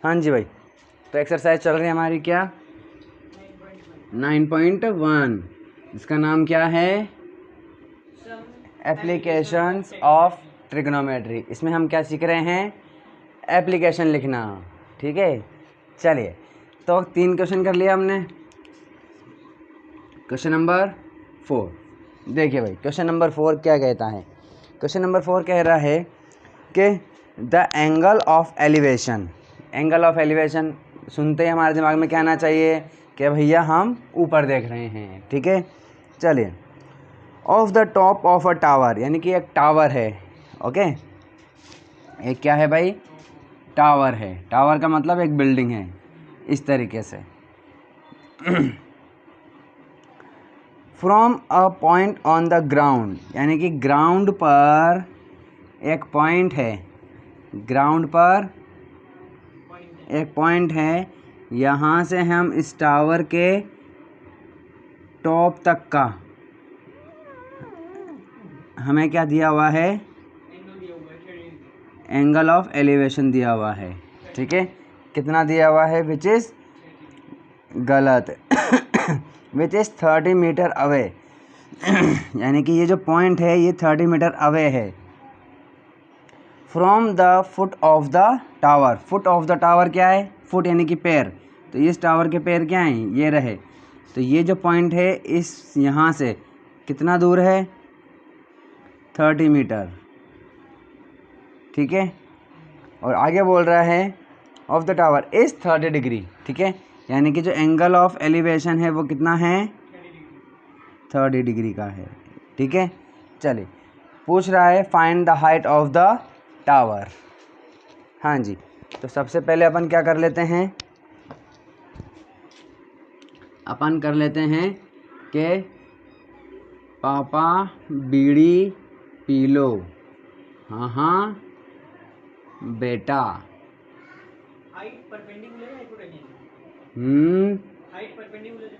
हाँ जी भाई, तो एक्सरसाइज चल रही है हमारी क्या 9.1, इसका नाम क्या है एप्लीकेशंस ऑफ ट्रिग्नोमेट्री। इसमें हम क्या सीख रहे हैं, एप्लीकेशन लिखना। ठीक है, चलिए तो 3 क्वेश्चन कर लिया हमने। क्वेश्चन नंबर 4 देखिए भाई, क्वेश्चन नंबर 4 क्या कहता है। क्वेश्चन नंबर 4 कह रहा है कि the angle of elevation. Angle of elevation सुनते ही हमारे दिमाग में क्या आना चाहिए कि भैया हम ऊपर देख रहे हैं। ठीक है, चलिए of the top of a tower, यानी कि एक टावर है। ओके, एक क्या है भाई, टावर है। टावर का मतलब एक बिल्डिंग है, इस तरीके से। From a point on the ground, यानी कि ग्राउंड पर एक पॉइंट है, ग्राउंड पर एक पॉइंट है, यहाँ से हम इस टावर के टॉप तक का हमें क्या दिया हुआ है, एंगल ऑफ एलिवेशन दिया हुआ है। ठीक है, कितना दिया हुआ है, विच इज़ गलत विच इज़ 30 मीटर अवे यानी कि ये जो पॉइंट है ये 30 मीटर अवे है from the foot of the tower. Foot of the tower क्या है, फुट यानी कि पैर, तो इस टावर के पैर क्या हैं, ये रहे। तो ये जो पॉइंट है इस यहाँ से कितना दूर है, 30 मीटर। ठीक है, और आगे बोल रहा है of the tower is 30 degree. ठीक है, यानी कि जो एंगल ऑफ एलिवेशन है वो कितना है, 30 डिग्री का है। ठीक है, चलिए पूछ रहा है find the height of the tower. हाँ जी, तो सबसे पहले अपन क्या कर लेते हैं, अपन कर लेते हैं कि पापा बीड़ी पी लो। हाँ हाँ बेटा। हाइट परपेंडिकुलर है हाइपोटेन्यूज। हाइट परपेंडिकुलर है,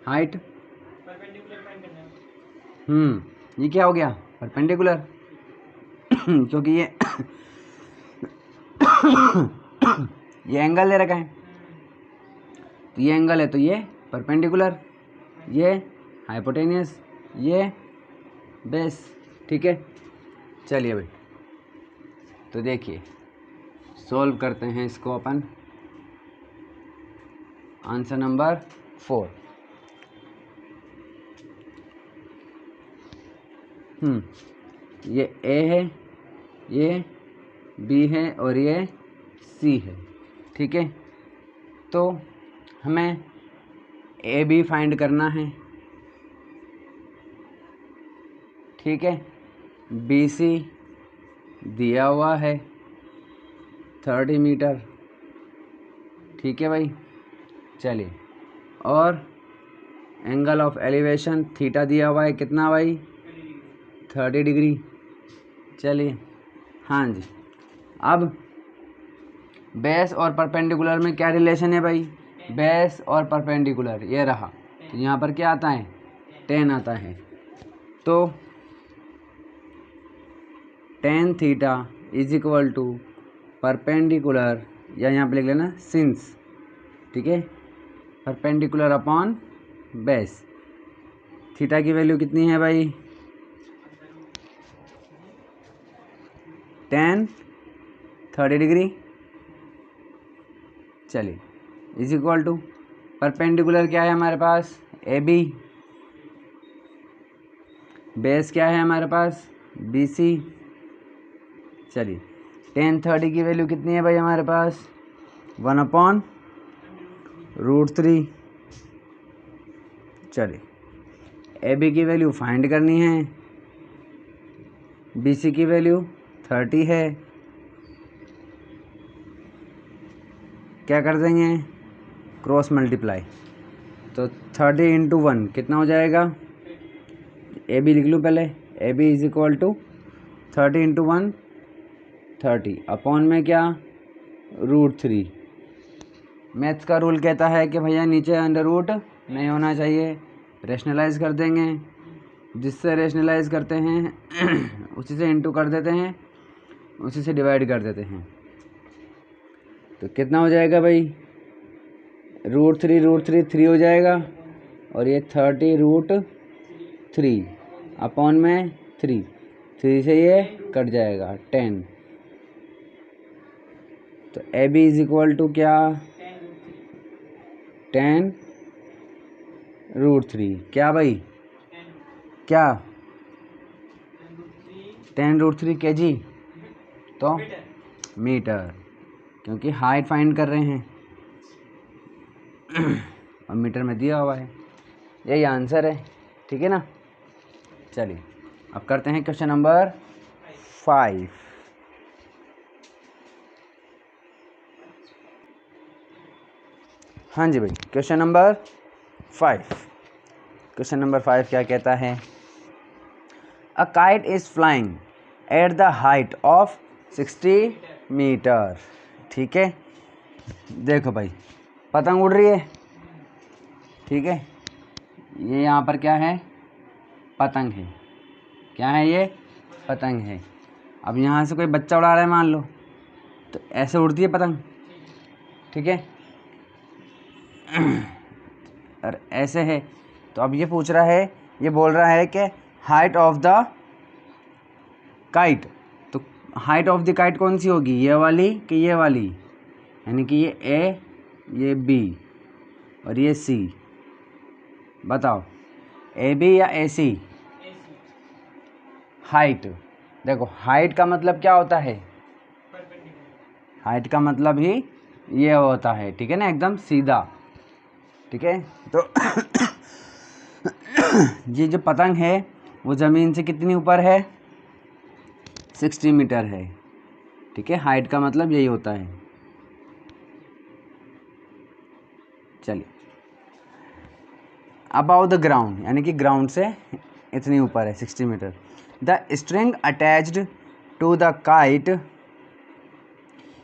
हाइट परपेंडिकुलर फाइंड करना है। ये क्या हो गया, परपेंडिकुलर क्योंकि ये एंगल ले रखा है, तो ये एंगल है तो ये परपेंडिकुलर, ये हाइपोटेनियस, ये बेस। ठीक है, चलिए भाई तो देखिए सॉल्व करते हैं इसको अपन। आंसर नंबर 4, ये ए है, ये बी है और ये सी है। ठीक है, तो हमें ए बी फाइंड करना है। ठीक है, बी सी दिया हुआ है 30 मीटर। ठीक है भाई, चलिए और एंगल ऑफ एलिवेशन थीटा दिया हुआ है कितना भाई, 30 डिग्री। चलिए हाँ जी, अब बेस और परपेंडिकुलर में क्या रिलेशन है भाई, बेस और परपेंडिकुलर ये रहा, तो यहाँ पर क्या आता है, 10 आता है। तो tan theta is equal to perpendicular, या यहाँ पे लिख लेना सिंस। ठीक है, परपेंडिकुलर अपॉन बेस। थीटा की वैल्यू कितनी है भाई, tan 30 डिग्री। चलिए इज इक्वल टू परपेंडिकुलर क्या है हमारे पास, ए बी। बेस क्या है हमारे पास, बी सी। चलिए tan 30 की वैल्यू कितनी है भाई हमारे पास, 1/√3। चलिए ए बी की वैल्यू फाइंड करनी है, बी सी की वैल्यू 30 है। क्या कर देंगे, क्रॉस मल्टीप्लाई, तो 30 × 1 कितना हो जाएगा, ए बी लिख लूँ पहले, A B is equal to 30 × 1 30 upon में क्या, √3। मैथ्स का रूल कहता है कि भैया नीचे अंडर रूट नहीं होना चाहिए। रेशनलाइज कर देंगे, जिससे रेशनलाइज करते हैं उसी से इंटू कर देते हैं, उसी से डिवाइड कर देते हैं। तो कितना हो जाएगा भाई, √3 3 हो जाएगा, और ये 30√3 अपॉन में 3 से ये कट जाएगा 10। तो A B is equal to क्या, 10√3 क्या भाई, क्या 10√3 kg, तो मीटर, क्योंकि हाइट फाइंड कर रहे हैं और मीटर में दिया हुआ है, यही आंसर है। ठीक है ना। चलिए अब करते हैं क्वेश्चन नंबर 5। हाँ जी भाई, क्वेश्चन नंबर 5। क्वेश्चन नंबर 5 क्या कहता है, a kite is flying at the height of 60 metre. ठीक है, देखो भाई पतंग उड़ रही है, ठीक है, ये यहाँ पर क्या है, पतंग है, क्या है ये, पतंग है। अब यहाँ से कोई बच्चा उड़ा रहा है मान लो, तो ऐसे उड़ती है पतंग, ठीक है, और ऐसे है। तो अब ये पूछ रहा है, ये बोल रहा है कि हाइट ऑफ द काइट, तो हाइट ऑफ द काइट कौन सी होगी, ये वाली कि ये वाली, यानी कि ये ए, ये बी और ये सी, बताओ ए बी या ए सी। हाइट, देखो हाइट का मतलब क्या होता है, हाइट का मतलब ही ये होता है, ठीक है ना, एकदम सीधा। ठीक है, तो ये जो पतंग है वो ज़मीन से कितनी ऊपर है, 60 मीटर है। ठीक है, हाइट का मतलब यही होता है। चलिए, अबाउ द ग्राउंड, यानी कि ग्राउंड से इतनी ऊपर है 60 metre. The string attached to the kite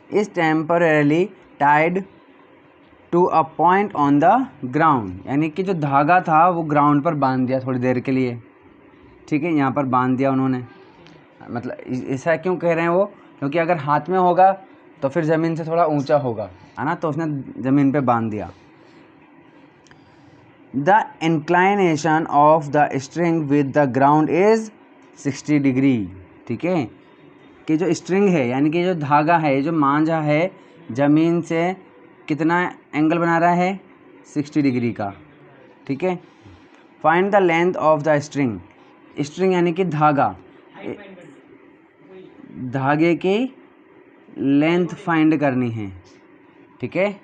is temporarily tied to a point on the ground, यानी कि जो धागा था वो ग्राउंड पर बांध दिया थोड़ी देर के लिए। ठीक है, यहाँ पर बांध दिया उन्होंने, मतलब ऐसा क्यों कह रहे हैं वो, क्योंकि अगर हाथ में होगा तो फिर ज़मीन से थोड़ा ऊंचा होगा, है ना, तो उसने ज़मीन पे बांध दिया। The inclination of the string with the ground is 60 degree. ठीक है, कि जो स्ट्रिंग है यानी कि जो धागा है, जो मांझा है, ज़मीन से कितना एंगल बना रहा है, 60 डिग्री का। ठीक है, find the length of the string, string यानी कि धागा, धागे की लेंथ फाइंड करनी है। ठीक है,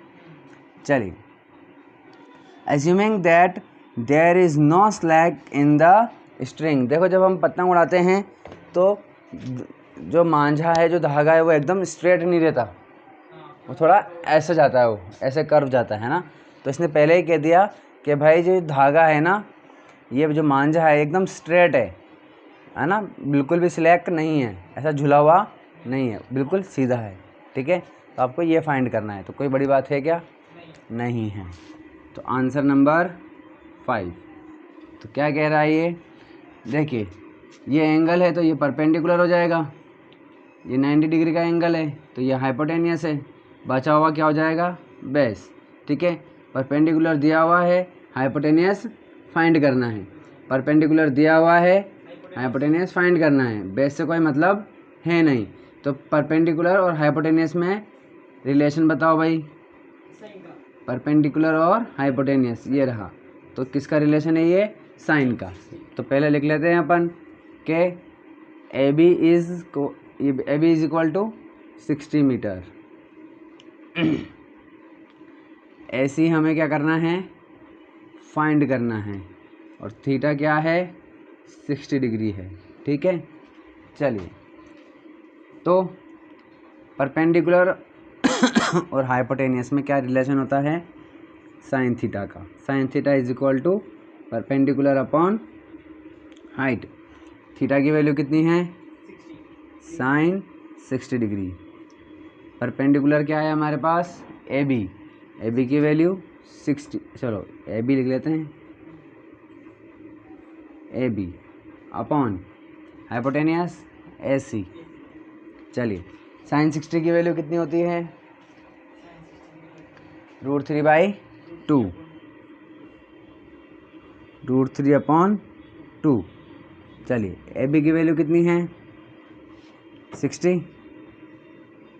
चलिए, assuming that there is no slack in the string, देखो जब हम पतंग उड़ाते हैं तो जो मांझा है, जो धागा है, वो एकदम स्ट्रेट नहीं रहता, वो थोड़ा ऐसे जाता है, वो ऐसे कर्व जाता है ना। तो इसने पहले ही कह दिया कि भाई जो धागा है ना, ये जो मांझा है एकदम स्ट्रेट है ना, बिल्कुल भी स्लैक नहीं है, ऐसा झुला हुआ नहीं है, बिल्कुल सीधा है। ठीक है, तो आपको ये फाइंड करना है, तो कोई बड़ी बात है क्या, नहीं है। तो आंसर नंबर 5। तो क्या कह रहा है ये, देखिए ये एंगल है तो ये परपेंडिकुलर हो जाएगा, ये 90 डिग्री का एंगल है तो ये हाइपोटेनियस है, बचा हुआ क्या हो जाएगा, बेस। ठीक है, परपेंडिकुलर दिया हुआ है, हाइपोटेनियस फाइंड करना है, परपेंडिकुलर दिया हुआ है, हाइपोटेनियस फाइंड करना है, बेस से कोई मतलब है नहीं। तो परपेंडिकुलर और हाइपोटेनियस में रिलेशन बताओ भाई, परपेंडिकुलर और हाइपोटेनियस ये रहा, तो किसका रिलेशन है ये, साइन का। तो पहले लिख लेते हैं अपन के A B is equal to 60 metre, A C हमें क्या करना है, फाइंड करना है, और थीटा क्या है, 60 डिग्री है। ठीक है, चलिए, तो परपेंडिकुलर और हाइपोटेनियस में क्या रिलेशन होता है, साइन थीटा का। Sine theta is equal to perpendicular upon height. Theta की वैल्यू कितनी है, साइन 60 डिग्री। परपेंडिकुलर क्या है हमारे पास, ए बी की वैल्यू 60, चलो ए बी लिख लेते हैं, ए बी अपॉन हाइपोटेनियस ए सी। चलिए, साइन 60 की वैल्यू कितनी होती है, √3/2, √3/2। चलिए ए बी की वैल्यू कितनी है 60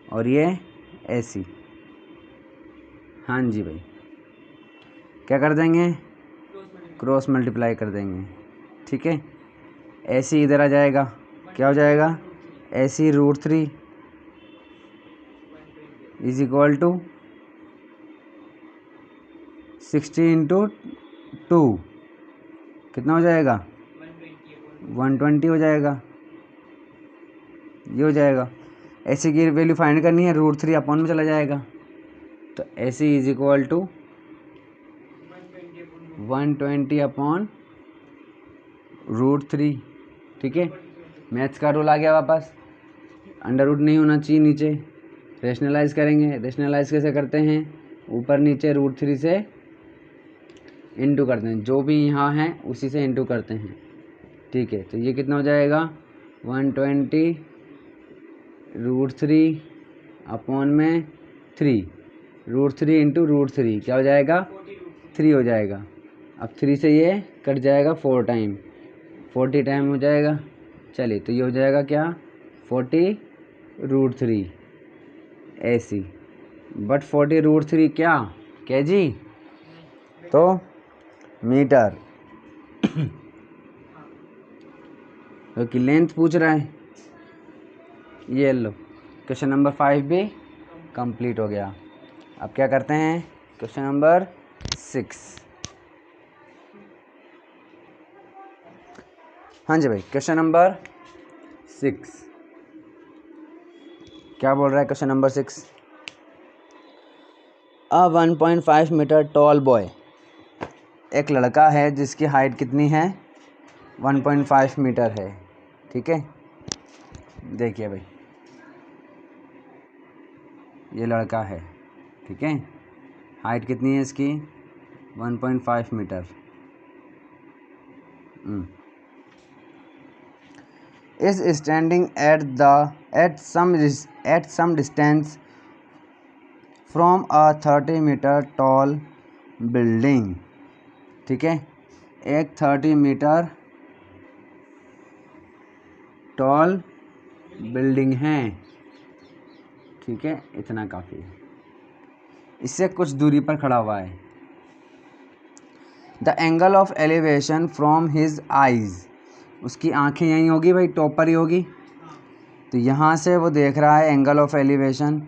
और ये ए सी। हाँ जी भाई, क्या कर देंगे क्रॉस मल्टीप्लाई कर देंगे, ठीक है। ए सी इधर आ जाएगा, क्या हो जाएगा ए सी √3 इज इक्वल टू 60 इंटू 2 कितना हो जाएगा 120 हो जाएगा, ये हो जाएगा। ए सी की वैल्यू फाइंड करनी है, √3 अपॉन में चला जाएगा, तो ए सी इज इक्वल टू 120 अपॉन √3, ठीक है। मैथ्स का रूल आ गया वापस, अंडर रूट नहीं होना चाहिए नीचे। रेशनलाइज करेंगे, रेशनलाइज कैसे करते हैं, ऊपर नीचे √3 से इंटू करते हैं, जो भी यहाँ है उसी से इंटू करते हैं, ठीक है। तो ये कितना हो जाएगा 120 √3 अपॉन में 3, √3 इंटू √3 क्या हो जाएगा 3 हो जाएगा। अब 3 से ये कट जाएगा 4 टाइम, 40 टाइम हो जाएगा। चलिए तो ये हो जाएगा क्या 40 √3 ए सी, बट 40 √3 क्या केजी, तो मीटर, क्योंकि लेंथ पूछ रहा है। ये लो, क्वेश्चन नंबर 5 भी कंप्लीट हो गया। अब क्या करते हैं क्वेश्चन नंबर 6। हाँ जी भाई, क्वेश्चन नंबर 6 क्या बोल रहा है क्वेश्चन नंबर 6, अ 1.5 मीटर टॉल बॉय, एक लड़का है जिसकी हाइट कितनी है 1.5 मीटर है, ठीक है। देखिए भाई, ये लड़का है, ठीक है, हाइट कितनी है इसकी 1.5 metre. Is standing at some distance from a 30 metre tall building, ठीक है। एक 30 मीटर टॉल बिल्डिंग है, ठीक है, इतना काफ़ी है, इससे कुछ दूरी पर खड़ा हुआ है। The angle of elevation from his eyes, उसकी आंखें यहीं होगी भाई, टॉप पर ही होगी, तो यहाँ से वो देख रहा है angle of elevation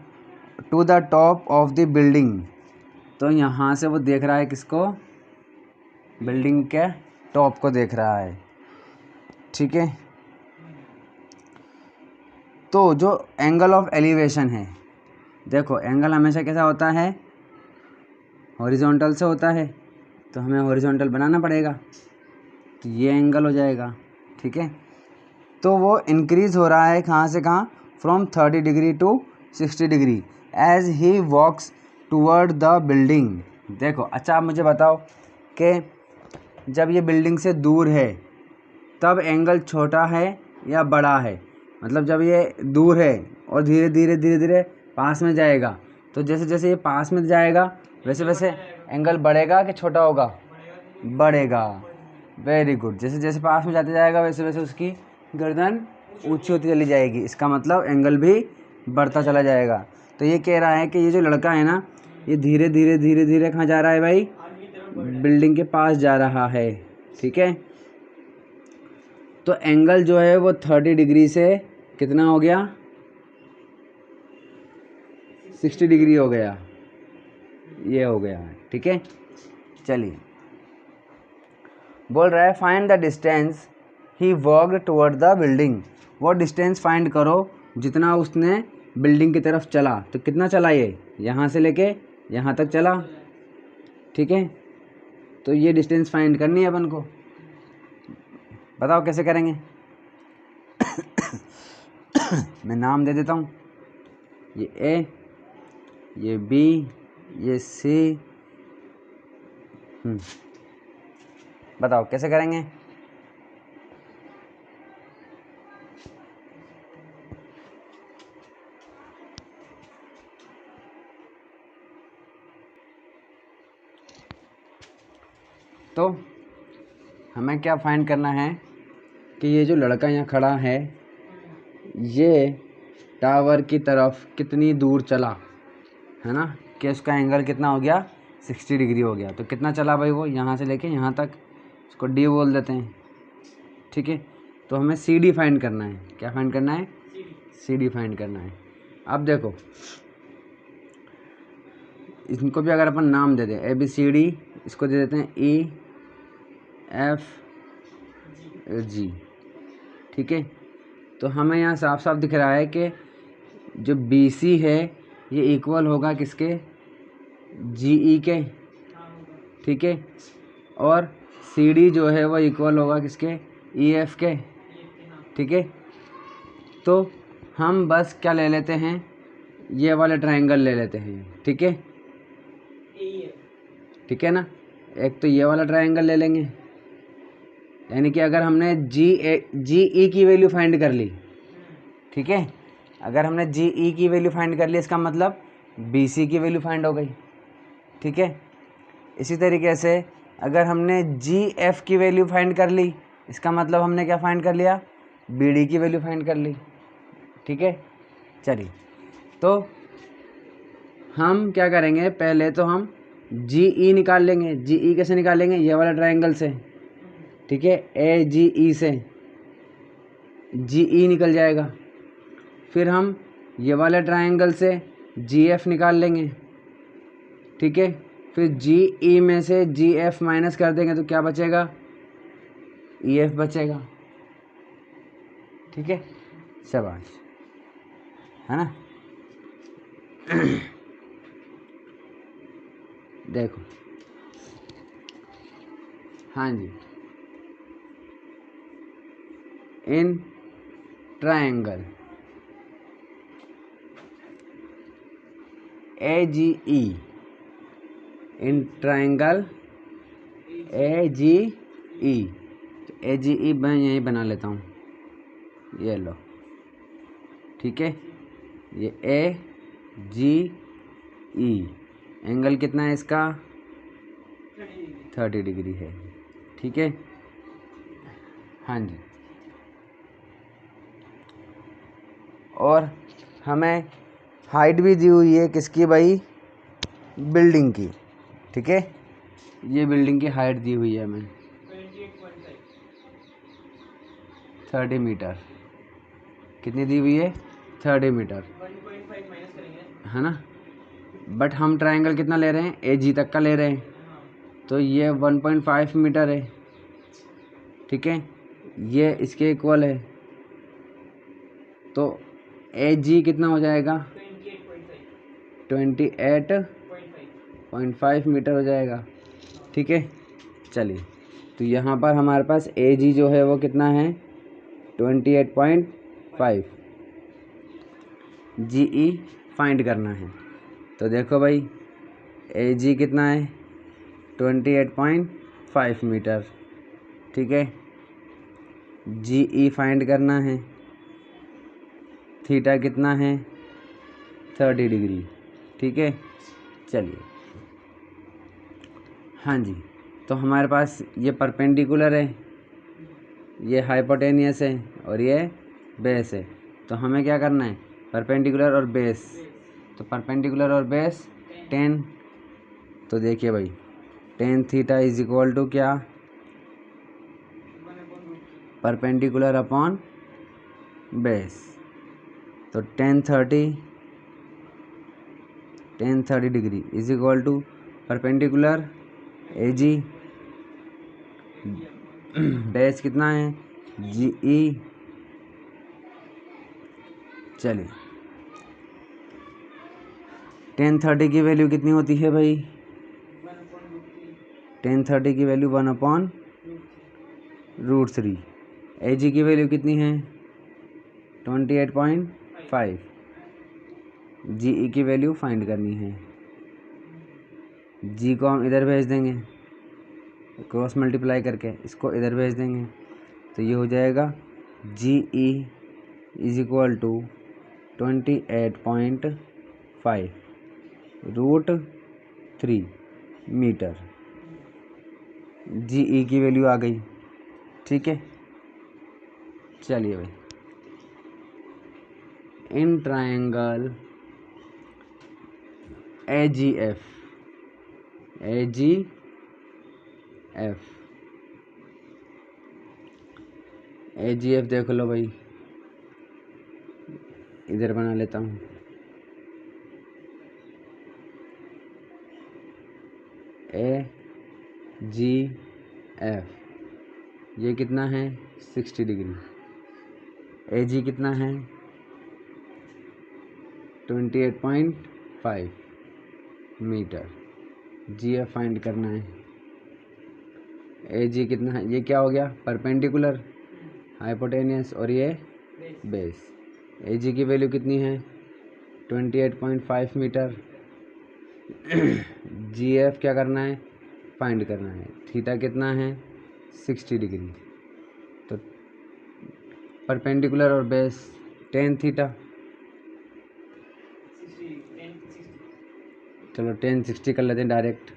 to the top of the building, तो यहाँ से वो देख रहा है किसको, बिल्डिंग के टॉप को देख रहा है, ठीक है। तो जो एंगल ऑफ एलिवेशन है, देखो एंगल हमेशा कैसा होता है हॉरिजॉन्टल से होता है, तो हमें हॉरिजॉन्टल बनाना पड़ेगा, तो ये एंगल हो जाएगा, ठीक है। तो वो इंक्रीज़ हो रहा है कहाँ से कहाँ, from 30 degree to 60 degree as he walks toward the building. देखो अच्छा, आप मुझे बताओ कि जब ये बिल्डिंग से दूर है तब एंगल छोटा है या बड़ा है, मतलब जब ये दूर है और धीरे धीरे धीरे धीरे पास में जाएगा, तो जैसे जैसे ये पास में जाएगा वैसे वैसे एंगल बढ़ेगा कि छोटा होगा, बढ़ेगा। वेरी गुड, जैसे जैसे पास में जाते जाएगा वैसे वैसे उसकी गर्दन ऊंची होती चली जाएगी, इसका मतलब एंगल भी बढ़ता चला जाएगा। तो ये कह रहा है कि ये जो लड़का है ना, ये धीरे धीरे धीरे धीरे कहाँ जा रहा है भाई, बिल्डिंग के पास जा रहा है, ठीक है। तो एंगल जो है वो 30 डिग्री से कितना हो गया 60 डिग्री हो गया, ये हो गया, ठीक है। चलिए बोल रहा है find the distance he walked toward the building, वो डिस्टेंस फाइंड करो जितना उसने बिल्डिंग की तरफ चला, तो कितना चला ये यहाँ से लेके यहाँ तक चला, ठीक है। तो ये डिस्टेंस फाइंड करनी है अपन को, बताओ कैसे करेंगे। मैं नाम दे देता हूँ, ये ए, ये बी, ये सी, बताओ कैसे करेंगे। तो हमें क्या फाइंड करना है कि ये जो लड़का यहाँ खड़ा है ये टावर की तरफ कितनी दूर चला, है ना, कि उसका एंगल कितना हो गया, 60 डिग्री हो गया। तो कितना चला भाई वो, यहाँ से लेके यहाँ तक, इसको डी बोल देते हैं, ठीक है। तो हमें सी डी फाइंड करना है। क्या फाइंड करना है? सी डी फाइंड करना है। अब देखो इनको भी अगर अपन नाम दे दें ए बी सी डी, इसको दे देते हैं ई एफ जी, ठीक है। तो हमें यहाँ साफ साफ दिख रहा है कि जो बी सी है ये इक्वल होगा किसके, जी ई के, ठीक है। और सी डी जो है वो इक्वल होगा किसके, ई एफ के, ठीक है। तो हम बस क्या ले लेते हैं, ये वाले ट्रायंगल ले लेते हैं, ठीक है, ठीक है ना। एक तो ये वाला ट्रायंगल ले लेंगे, यानी कि अगर हमने जी ई की वैल्यू फाइंड कर ली, ठीक है, अगर हमने जी ई की वैल्यू फाइंड कर ली इसका मतलब बी सी की वैल्यू फाइंड हो गई, ठीक है। इसी तरीके से अगर हमने जी एफ की वैल्यू फाइंड कर ली इसका मतलब हमने क्या फाइंड कर लिया, बी डी की वैल्यू फाइंड कर ली, ठीक है। चलिए तो हम क्या करेंगे, पहले तो हम जी ई निकाल लेंगे। जी ई कैसे निकालेंगे, ये वाला ट्रायंगल से, ठीक है, ए जी ई से जी ई निकल जाएगा। फिर हम ये वाले ट्रायंगल से जी एफ निकाल लेंगे, ठीक है। फिर जी ई में से जी एफ माइनस कर देंगे तो क्या बचेगा, ई एफ बचेगा, ठीक है। शाबाश, है ना। देखो हाँ जी, in triangle A ji E, in triangle A जी ई, ए जी ई मैं यही बना लेता हूँ, ये लो, ठीक है। ये ए जी ई एंगल कितना है इसका, 30 डिग्री है, ठीक है। हाँ जी, और हमें हाइट भी दी हुई है किसकी भाई, बिल्डिंग की, ठीक है। ये बिल्डिंग की हाइट दी हुई है हमें 30 मीटर, कितनी दी हुई है, 30 मीटर, 1.5 माइनस करेंगे, है ना। बट हम ट्रायंगल कितना ले रहे हैं, ए जी तक का ले रहे हैं, तो ये 1.5 मीटर है, ठीक है। ये इसके इक्वल है, तो ए जी कितना हो जाएगा, 28.5 मीटर हो जाएगा, ठीक है। चलिए तो यहाँ पर हमारे पास ए जी जो है वो कितना है, 28.5, जी ई फाइंड करना है। तो देखो भाई ए जी कितना है, 28.5 मीटर, ठीक है। जी ई फाइंड करना है, थीटा कितना है, 30 डिग्री, ठीक है। चलिए हाँ जी, तो हमारे पास ये परपेंडिकुलर है, ये हाइपोटेनियस है और ये बेस है। तो हमें क्या करना है, परपेंडिकुलर और बेस, तो परपेंडिकुलर और बेस 10, तो देखिए भाई tan theta is equal to क्या, परपेंडिकुलर अपॉन बेस, तो 1030 degree is equal to perpendicular A G, base कितना है, जी ई। चलिए 1030 की वैल्यू कितनी होती है भाई, 1030 की वैल्यू 1/√3, ए जी की वैल्यू कितनी है, 28.5, जी ई की वैल्यू फाइंड करनी है। जी को हम इधर भेज देंगे, क्रॉस मल्टीप्लाई करके इसको इधर भेज देंगे, तो ये हो जाएगा G E is equal to 28.5√3 metre, G E की वैल्यू आ गई। ठीक है, चलिए भाई, in triangle A ji F देख लो भाई, इधर बना लेता हूँ। AGF ये कितना है 60 डिग्री। AG कितना है 28.5 मीटर। GF फाइंड करना है। AG कितना है, ये क्या हो गया परपेंडिकुलर हाइपोटेनियस और ये बेस। AG की वैल्यू कितनी है 28.5 मीटर। GF क्या करना है फाइंड करना है। थीटा कितना है 60 डिग्री। तो परपेंडिकुलर और बेस टेन थीटा। 60 चलो 1060 कर लेते हैं डायरेक्ट।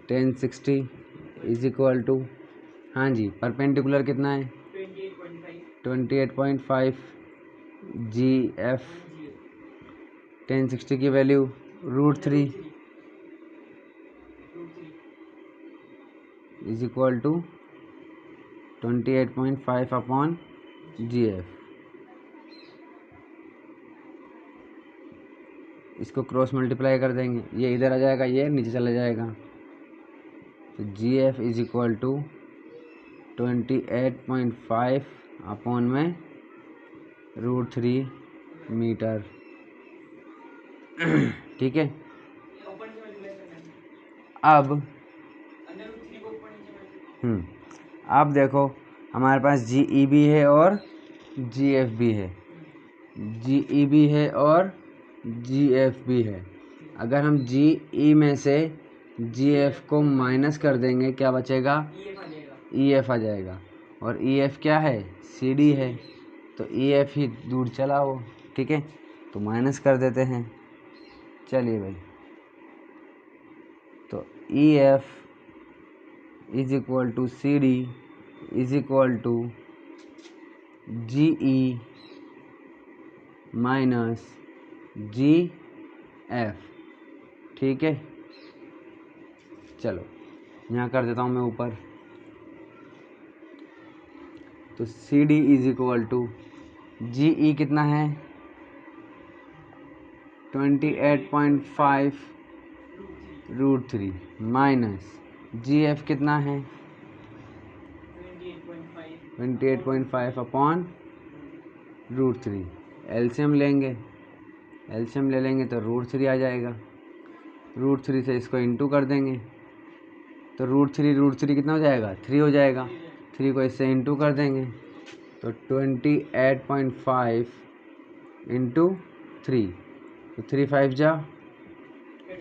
1060 इज इक्वल टू, हाँ जी, परपेंडिकुलर कितना है 28.5 GF। 1060 की value √3 is equal to 28.5 upon GF। इसको क्रॉस मल्टीप्लाई कर देंगे, ये इधर आ जाएगा, ये नीचे चला जाएगा। तो GF is equal to 28.5 upon में √3 मीटर। ठीक है, अब अब देखो हमारे पास GE भी है और GF भी है। GE भी है और GF भी है। अगर हम GE में से GF को माइनस कर देंगे क्या बचेगा EF आ जाएगा। और EF क्या है CD है, तो EF ही दूर चला वो। ठीक है, तो माइनस कर देते हैं। चलिए भाई, तो EF is equal to CD is equal to GE minus GF। ठीक है, चलो यहाँ कर देता हूँ मैं ऊपर। तो CD is equal to GE कितना है 28.5 √3 माइनस GF कितना है 28.5 अपॉन √3। एलसीएम लेंगे, एलसीएम ले लेंगे तो √3 आ जाएगा। √3 से इसको इंटू कर देंगे तो √3 कितना हो जाएगा 3 हो जाएगा। 3 को इससे इंटू कर देंगे तो 28.5 इंटू 3, तो 3 5 जा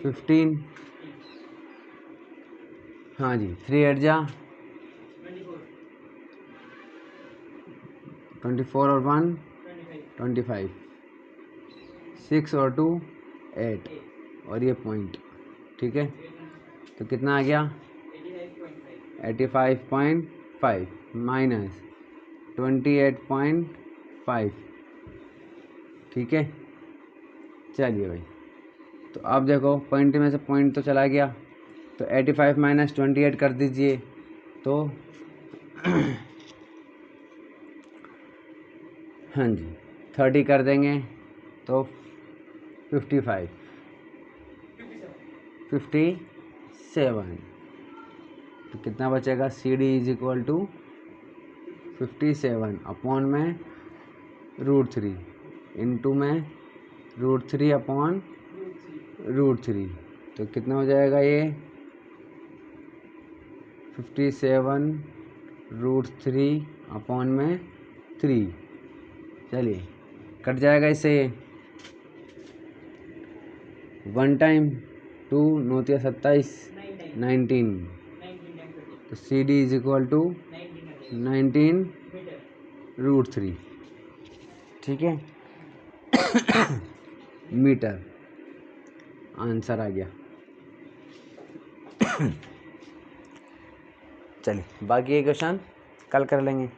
15। हाँ जी, 3 8 जा 24 और 1 25, 6 और 2 8 और ये पॉइंट। ठीक है, तो कितना आ गया 85.5 माइनस 28.5। ठीक है, चलिए भाई, तो अब देखो पॉइंट में से पॉइंट तो चला गया, तो 85 माइनस 28 कर दीजिए तो हाँ जी 30 कर देंगे तो 57 तो कितना बचेगा CD is equal to 57 upon में √3 इंटू में √3 अपॉन √3, तो कितना हो जाएगा ये 57 √3 अपॉन में 3। चलिए कट जाएगा इससे ये 1 टाइम 2 9 27 19, तो CD इज इक्वल टू 19 √3। ठीक है, मीटर आंसर आ गया। चलिए बाकी ये क्वेश्चन कल कर लेंगे।